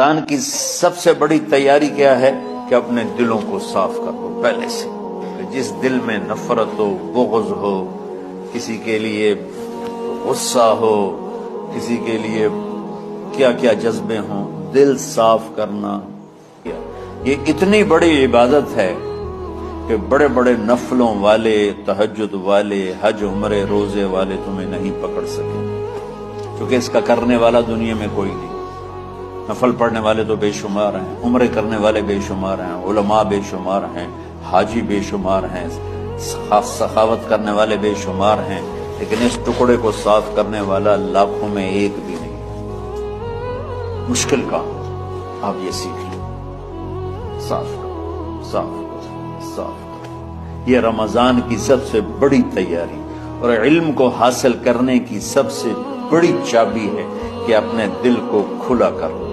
रमजान की सबसे बड़ी तैयारी क्या है कि अपने दिलों को साफ कर लो पहले से। जिस दिल में नफरत हो, बुग़्ज़ हो, किसी के लिए गुस्सा हो, किसी के लिए क्या क्या जज्बे हों, दिल साफ करना ये इतनी बड़ी इबादत है कि बड़े बड़े नफलों वाले, तहज्जुद वाले, हज उम्रे रोजे वाले तुम्हें नहीं पकड़ सके, क्योंकि इसका करने वाला दुनिया में कोई नहीं। नफल पढ़ने वाले तो बेशुमार हैं, उम्रे करने वाले बेशुमार हैं, उलमा बेशुमार हैं, हाजी बेशुमार हैं, सखावत करने वाले बेशुमार हैं, लेकिन इस टुकड़े को साफ करने वाला लाखों में एक भी नहीं। मुश्किल काम आप ये सीख लो, साफ करो, साफ करो, साफ करो। ये रमजान की सबसे बड़ी तैयारी और इल्म को हासिल करने की सबसे बड़ी चाबी है कि अपने दिल को खुला कर लो।